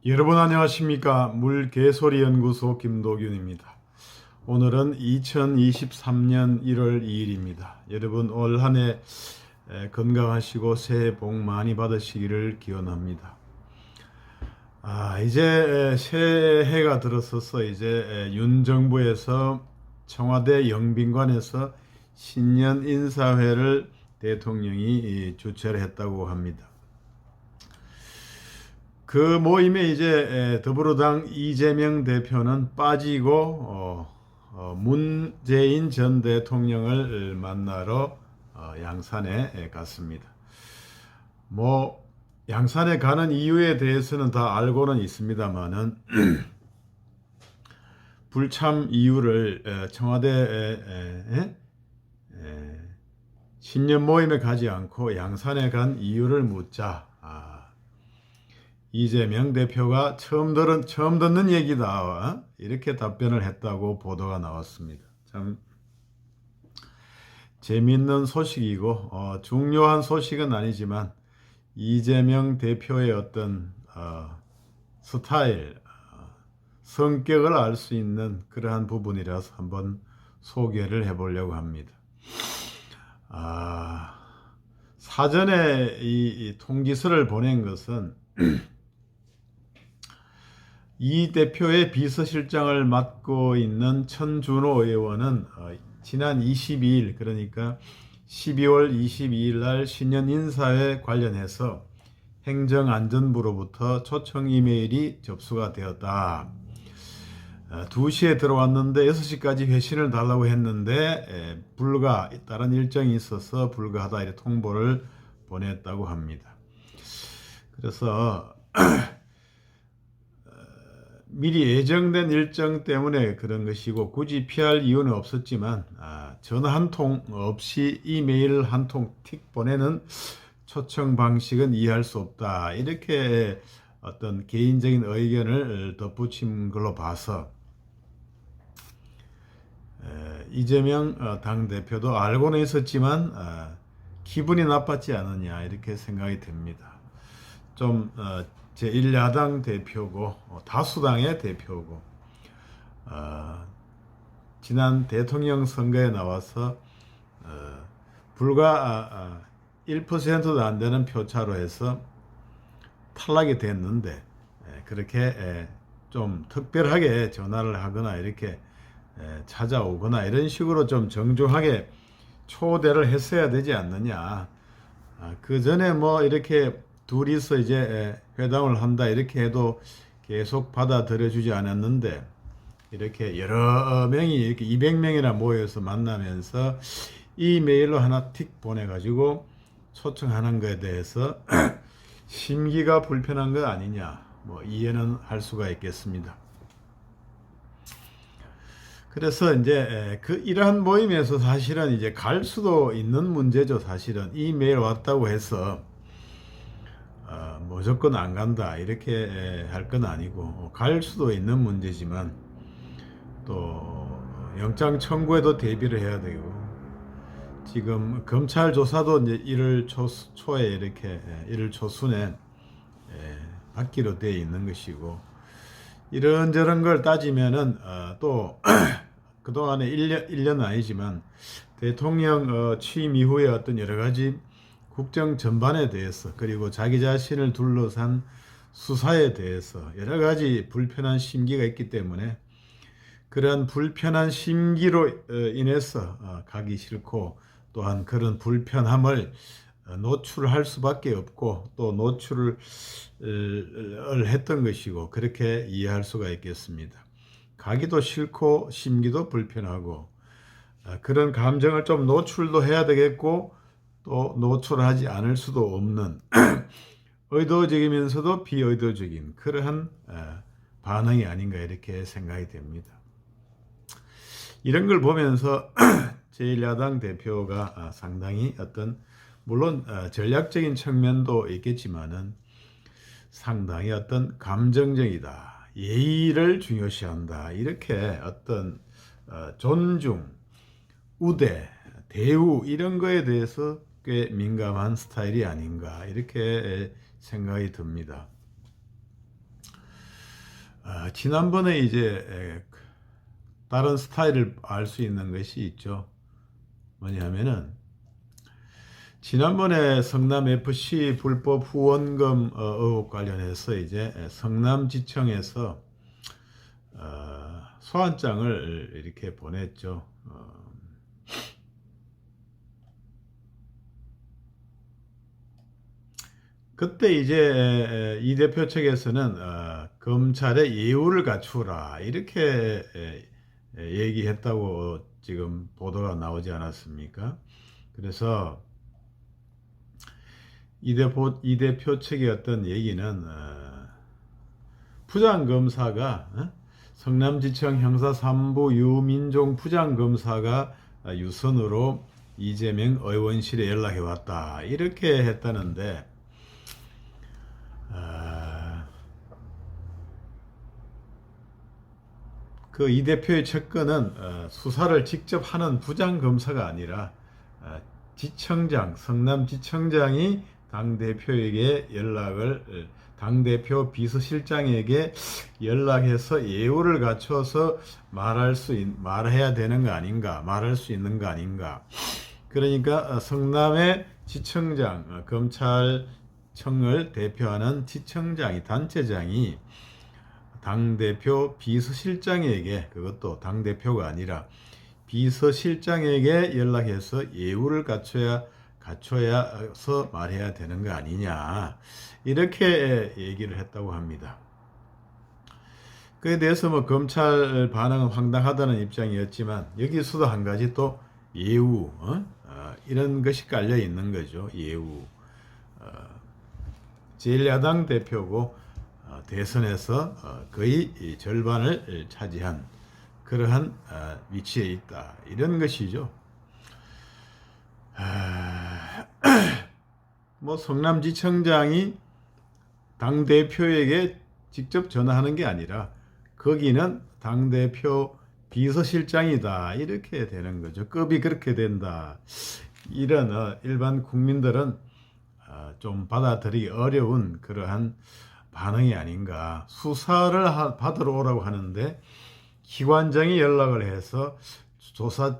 여러분 안녕하십니까? 물개소리연구소 김도균입니다. 오늘은 2023년 1월 2일입니다. 여러분 올 한 해 건강하시고 새해 복 많이 받으시기를 기원합니다. 이제 새해가 들어서서 이제 윤 정부에서 청와대 영빈관에서 신년 인사회를 대통령이 주최를 했다고 합니다. 그 모임에 이제 더불어당 이재명 대표는 빠지고 문재인 전 대통령을 만나러 양산에 갔습니다. 뭐 양산에 가는 이유에 대해서는 다 알고는 있습니다만은 불참 이유를 청와대 신년 모임에 가지 않고 양산에 간 이유를 묻자 이재명 대표가 처음 듣는 얘기다 이렇게 답변을 했다고 보도가 나왔습니다. 참 재미있는 소식이고 중요한 소식은 아니지만 이재명 대표의 어떤 스타일, 성격을 알 수 있는 그러한 부분이라서 한번 소개를 해보려고 합니다. 사전에 이 통지서를 보낸 것은 이 대표의 비서실장을 맡고 있는 천준호 의원은 지난 22일 그러니까 12월 22일 날 신년 인사에 관련해서 행정안전부로부터 초청 이메일이 접수가 되었다. 2시에 들어왔는데 6시까지 회신을 달라고 했는데 다른 일정이 있어서 불가하다 이렇게 통보를 보냈다고 합니다. 그래서 미리 예정된 일정 때문에 그런 것이고 굳이 피할 이유는 없었지만 전화 한 통 없이 이메일 한 통 틱 보내는 초청 방식은 이해할 수 없다. 이렇게 어떤 개인적인 의견을 덧붙인 걸로 봐서 이재명 당대표도 알고는 있었지만 기분이 나빴지 않느냐 이렇게 생각이 듭니다. 좀 제1야당 대표고 다수당의 대표고 지난 대통령 선거에 나와서 불과 1%도 안 되는 표차로 해서 탈락이 됐는데 그렇게 좀 특별하게 전화를 하거나 이렇게 찾아오거나 이런 식으로 좀 정중하게 초대를 했어야 되지 않느냐. 그 전에 뭐 이렇게 둘이서 이제 회담을 한다 이렇게 해도 계속 받아들여 주지 않았는데 이렇게 여러 명이 이렇게 200명이나 모여서 만나면서 이메일로 하나 틱 보내가지고 초청하는 것에 대해서 심기가 불편한 거 아니냐 뭐 이해는 할 수가 있겠습니다. 그래서 이제 이러한 모임에서 사실은 이제 갈 수도 있는 문제죠. 사실은 이메일 왔다고 해서 무조건 안 간다 이렇게 할 건 아니고 갈 수도 있는 문제지만 또 영장 청구에도 대비를 해야 되고 지금 검찰 조사도 이제 1월 초에 이렇게 1월 초순에 받기로 되어 있는 것이고 이런저런 걸 따지면은 또 그동안에 1년 아니지만 대통령 취임 이후에 어떤 여러 가지 국정 전반에 대해서 그리고 자기 자신을 둘러싼 수사에 대해서 여러 가지 불편한 심기가 있기 때문에 그러한 불편한 심기로 인해서 가기 싫고 또한 그런 불편함을 노출할 수밖에 없고 또 노출을 했던 것이고 그렇게 이해할 수가 있겠습니다. 가기도 싫고 심기도 불편하고 그런 감정을 좀 노출도 해야 되겠고 또 노출하지 않을 수도 없는 의도적이면서도 비의도적인 그러한 반응이 아닌가 이렇게 생각이 됩니다. 이런 걸 보면서 제1야당 대표가 상당히 어떤 물론 전략적인 측면도 있겠지만은 상당히 어떤 감정적이다. 예의를 중요시한다. 이렇게 어떤 존중, 우대, 대우 이런 거에 대해서 꽤 민감한 스타일이 아닌가 이렇게 생각이 듭니다. 지난번에 이제 다른 스타일을 알 수 있는 것이 있죠. 뭐냐면은 지난번에 성남FC 불법 후원금 의혹 관련해서 이제 성남지청에서 소환장을 이렇게 보냈죠. 그때 이제 이 대표 측에서는 검찰의 예우를 갖추라 이렇게 얘기했다고 지금 보도가 나오지 않았습니까? 그래서 이 대표 측의 어떤 얘기는 부장검사가 성남지청 형사 3부 유민종 부장검사가 유선으로 이재명 의원실에 연락해 왔다 이렇게 했다는데 그 이 대표의 측근은 수사를 직접 하는 부장검사가 아니라 지청장, 성남지청장이 당대표에게 당대표 비서실장에게 연락해서 예우를 갖춰서 말해야 되는 거 아닌가, 말할 수 있는 거 아닌가. 그러니까 성남의 지청장, 검찰청을 대표하는 지청장이, 단체장이 당대표 비서실장에게, 그것도 당대표가 아니라 비서실장에게 연락해서 예우를 갖춰야서 말해야 되는 거 아니냐 이렇게 얘기를 했다고 합니다. 그에 대해서 뭐 검찰 반응은 황당하다는 입장이었지만 여기서도 한 가지 또 예우 이런 것이 깔려 있는 거죠. 예우 제1야당 대표고 대선에서 거의 절반을 차지한 그러한 위치에 있다 이런 것이죠. 뭐 성남지청장이 당대표에게 직접 전화하는 게 아니라 거기는 당대표 비서실장이다 이렇게 되는 거죠. 급이 그렇게 된다. 이런 일반 국민들은 좀 받아들이기 어려운 그러한 반응이 아닌가. 수사를 받으러 오라고 하는데 기관장이 연락을 해서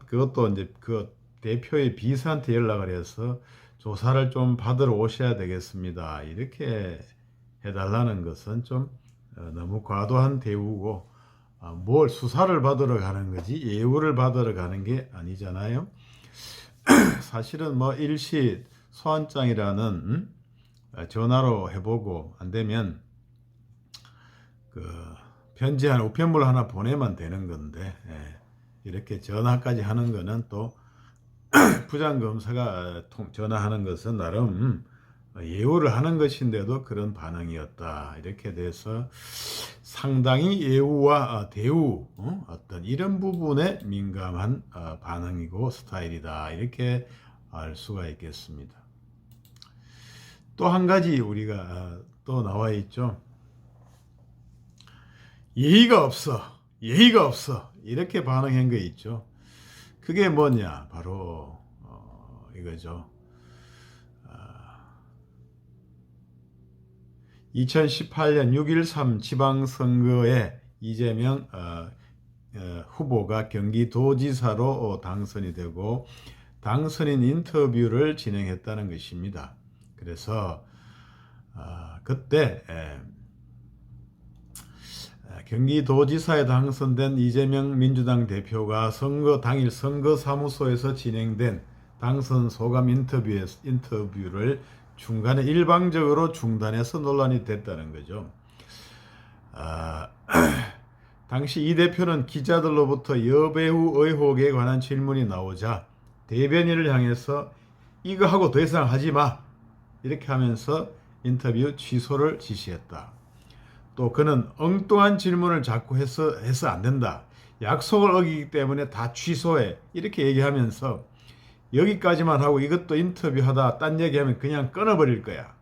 그것도 이제 그 대표의 비서한테 연락을 해서 조사를 좀 받으러 오셔야 되겠습니다. 이렇게 해달라는 것은 좀 너무 과도한 대우고 뭘 수사를 받으러 가는 거지 예우를 받으러 가는 게 아니잖아요. 사실은 뭐 일시 소환장이라는 전화로 해보고 안 되면 그 편지한 우편물 하나 보내면 되는 건데 이렇게 전화까지 하는 거는 또 부장검사가 전화하는 것은 나름 예우를 하는 것인데도 그런 반응이었다. 이렇게 돼서 상당히 예우와 대우 어떤 이런 부분에 민감한 반응이고 스타일이다. 이렇게 알 수가 있겠습니다. 또 한 가지 우리가 또 나와 있죠. 예의가 없어. 이렇게 반응한 거 있죠. 그게 뭐냐? 바로 이거죠. 2018년 6.13 지방선거에 이재명 후보가 경기도지사로 당선이 되고 당선인 인터뷰를 진행했다는 것입니다. 그래서 그때 경기도지사에 당선된 이재명 민주당 대표가 선거 당일 선거사무소에서 진행된 당선 소감 인터뷰를 중간에 일방적으로 중단해서 논란이 됐다는 거죠. 당시 이 대표는 기자들로부터 여배우 의혹에 관한 질문이 나오자 대변인을 향해서 이거 하고 더 이상 하지 마 이렇게 하면서 인터뷰 취소를 지시했다. 또 그는 엉뚱한 질문을 자꾸 해서 안 된다. 약속을 어기기 때문에 다 취소해. 이렇게 얘기하면서 여기까지만 하고 이것도 인터뷰하다 딴 얘기하면 그냥 끊어버릴 거야.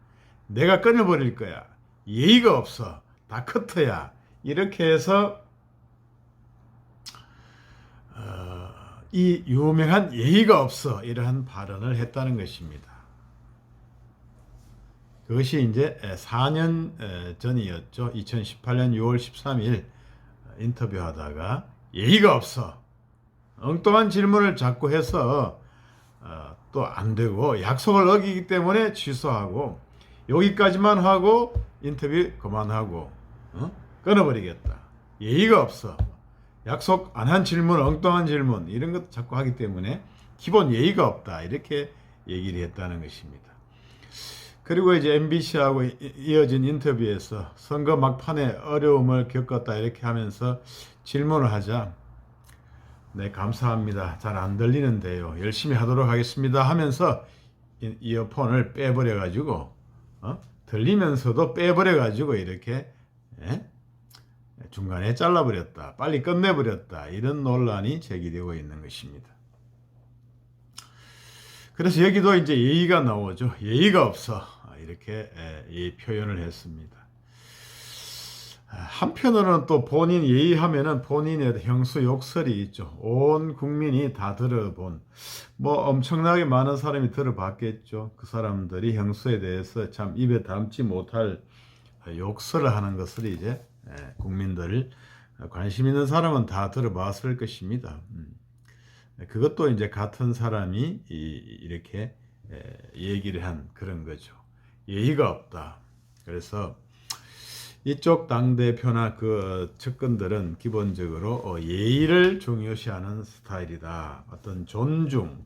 내가 끊어버릴 거야. 예의가 없어. 다 커트야. 이렇게 해서 이 유명한 예의가 없어 이러한 발언을 했다는 것입니다. 그것이 이제 4년 전이었죠. 2018년 6월 13일 인터뷰하다가 예의가 없어. 엉뚱한 질문을 자꾸 해서 또 안 되고 약속을 어기기 때문에 취소하고 여기까지만 하고 인터뷰 그만하고 끊어버리겠다. 예의가 없어. 약속 안 한 질문, 엉뚱한 질문 이런 것도 자꾸 하기 때문에 기본 예의가 없다. 이렇게 얘기를 했다는 것입니다. 그리고 이제 MBC하고 이어진 인터뷰에서 선거 막판에 어려움을 겪었다 이렇게 하면서 질문을 하자 네 감사합니다. 잘 안 들리는데요. 열심히 하도록 하겠습니다 하면서 이어폰을 빼버려 가지고 들리면서도 빼버려 가지고 이렇게 중간에 잘라버렸다. 빨리 끝내버렸다. 이런 논란이 제기되고 있는 것입니다. 그래서 여기도 이제 예의가 나오죠. 예의가 없어. 이렇게 표현을 했습니다. 한편으로는 또 본인 예의하면은 본인의 형수 욕설이 있죠. 온 국민이 다 들어본, 뭐 엄청나게 많은 사람이 들어봤겠죠. 그 사람들이 형수에 대해서 참 입에 담지 못할 욕설을 하는 것을 이제 국민들 관심 있는 사람은 다 들어봤을 것입니다. 그것도 이제 같은 사람이 이렇게 얘기를 한 그런 거죠. 예의가 없다. 그래서 이쪽 당대표나 그 측근들은 기본적으로 예의를 중요시하는 스타일이다. 어떤 존중,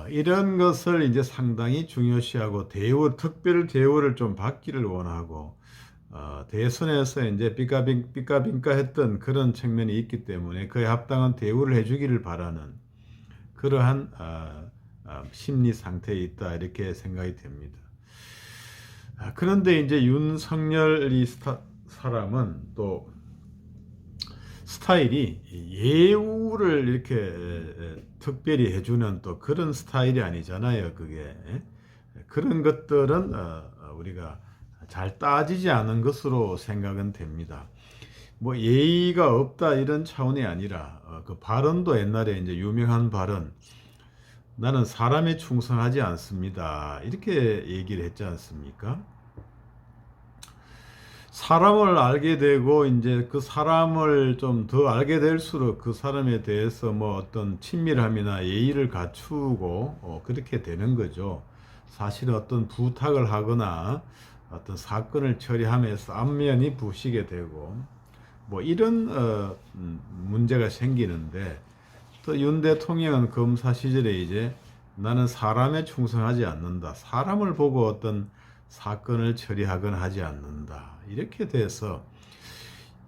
이런 것을 이제 상당히 중요시하고 특별 대우를 좀 받기를 원하고, 대선에서 이제 삐까빙까 했던 그런 측면이 있기 때문에 그에 합당한 대우를 해주기를 바라는 그러한 심리 상태에 있다 이렇게 생각이 됩니다. 그런데 이제 윤석열 사람은 또 스타일이 예우를 이렇게 특별히 해주는 또 그런 스타일이 아니잖아요. 그게 그런 것들은 우리가 잘 따지지 않은 것으로 생각은 됩니다. 뭐 예의가 없다 이런 차원이 아니라 그 발언도 옛날에 이제 유명한 발언, 나는 사람에 충성하지 않습니다. 이렇게 얘기를 했지 않습니까? 사람을 알게 되고 이제 그 사람을 좀 더 알게 될수록 그 사람에 대해서 뭐 어떤 친밀함이나 예의를 갖추고 그렇게 되는 거죠. 사실 어떤 부탁을 하거나 어떤 사건을 처리하면서 안면이 부시게 되고 뭐 이런 문제가 생기는데, 또 윤 대통령은 검사 시절에 이제 나는 사람에 충성하지 않는다. 사람을 보고 어떤 사건을 처리하거나 하지 않는다. 이렇게 돼서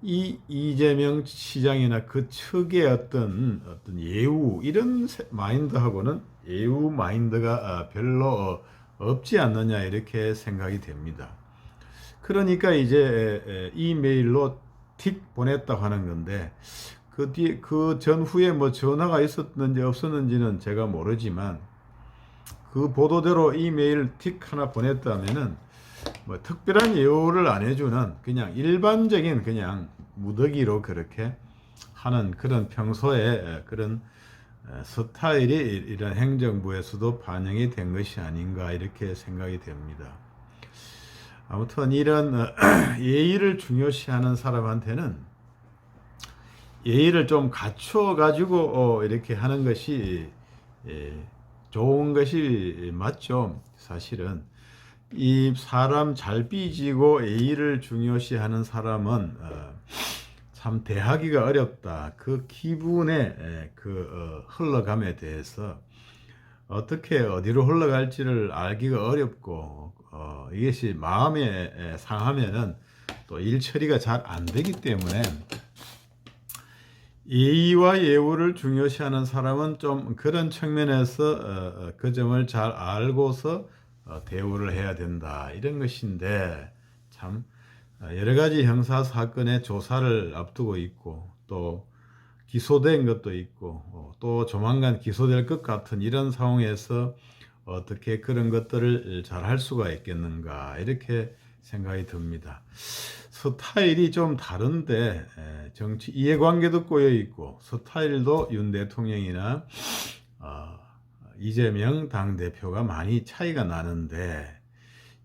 이재명 시장이나 그 측의 어떤 예우 이런 마인드하고는 예우 마인드가 별로 없지 않느냐 이렇게 생각이 됩니다. 그러니까 이제 이메일로 틱 보냈다고 하는 건데 그 전후에 뭐 전화가 있었는지 없었는지는 제가 모르지만 그 보도대로 이메일 틱 하나 보냈다면은 뭐 특별한 예우를 안 해주는 그냥 일반적인 그냥 무더기로 그렇게 하는 그런 평소에 그런 스타일이 이런 행정부에서도 반영이 된 것이 아닌가 이렇게 생각이 됩니다. 아무튼 이런 예의를 중요시하는 사람한테는 예의를 좀 갖추어 가지고 이렇게 하는 것이 좋은 것이 맞죠. 사실은 이 사람 잘 삐지고 예의를 중요시하는 사람은 참 대하기가 어렵다. 그 기분의 흘러감에 대해서 어떻게 어디로 흘러갈지를 알기가 어렵고 이것이 마음에 상하면은 또 일 처리가 잘 안 되기 때문에 예의와 예우를 중요시하는 사람은 좀 그런 측면에서 그 점을 잘 알고서 대우를 해야 된다 이런 것인데, 참 여러 가지 형사 사건의 조사를 앞두고 있고 또 기소된 것도 있고 또 조만간 기소될 것 같은 이런 상황에서 어떻게 그런 것들을 잘 할 수가 있겠는가 이렇게 생각이 듭니다. 스타일이 좀 다른데 정치 이해관계도 꼬여 있고 스타일도 윤 대통령이나 이재명 당대표가 많이 차이가 나는데,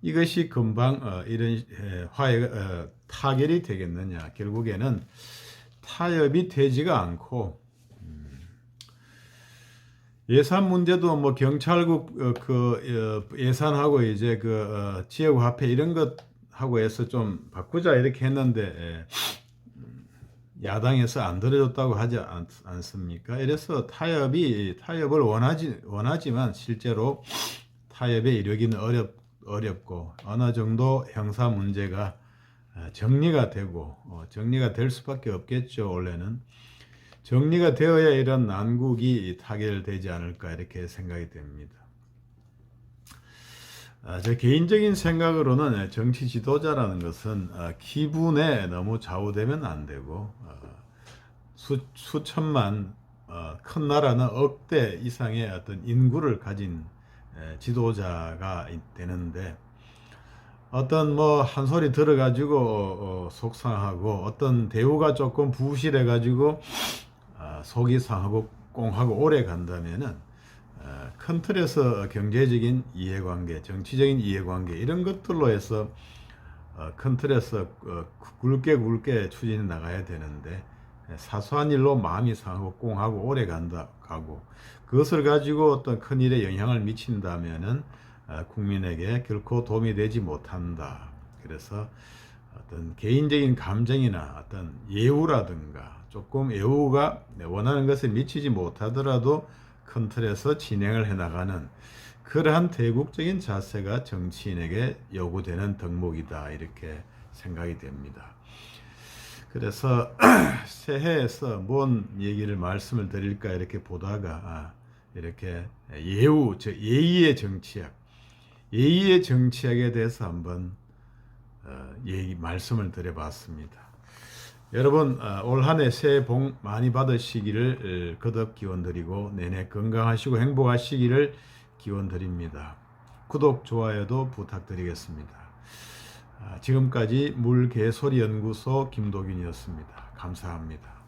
이것이 금방 이런 화해 타결이 되겠느냐. 결국에는 타협이 되지가 않고 예산 문제도 뭐 경찰국 예산하고 이제 지역화폐 이런 것하고 해서 좀 바꾸자 이렇게 했는데 야당에서 안 들어줬다고 하지 않습니까? 이래서 타협을 원하지만 실제로 타협에 이르기는 어렵고 어느 정도 형사 문제가 정리가 되고 정리가 될 수밖에 없겠죠. 원래는 정리가 되어야 이런 난국이 타결되지 않을까 이렇게 생각이 됩니다. 제 개인적인 생각으로는 정치 지도자라는 것은 기분에 너무 좌우되면 안 되고 수천만 큰 나라는 억대 이상의 어떤 인구를 가진 지도자가 되는데 어떤 뭐 한 소리 들어가지고 속상하고 어떤 대우가 조금 부실해가지고 속이 상하고 꽁하고 오래 간다면은 큰 틀에서 경제적인 이해관계, 정치적인 이해관계 이런 것들로 해서 큰 틀에서 굵게 추진해 나가야 되는데 사소한 일로 마음이 상하고 꽁하고 오래 가고 그것을 가지고 어떤 큰 일에 영향을 미친다면은 국민에게 결코 도움이 되지 못한다. 그래서 어떤 개인적인 감정이나 어떤 예우라든가 조금 예우가 원하는 것에 미치지 못하더라도 큰 틀에서 진행을 해나가는 그러한 대국적인 자세가 정치인에게 요구되는 덕목이다 이렇게 생각이 됩니다. 그래서 새해에서 뭔 얘기를 말씀을 드릴까 이렇게 보다가 이렇게 예우, 예의의 정치학에 대해서 한번 말씀을 드려봤습니다. 여러분 올 한 해 새해 복 많이 받으시기를 거듭 기원드리고 내내 건강하시고 행복하시기를 기원드립니다. 구독, 좋아요도 부탁드리겠습니다. 지금까지 물개소리연구소 김도균이었습니다. 감사합니다.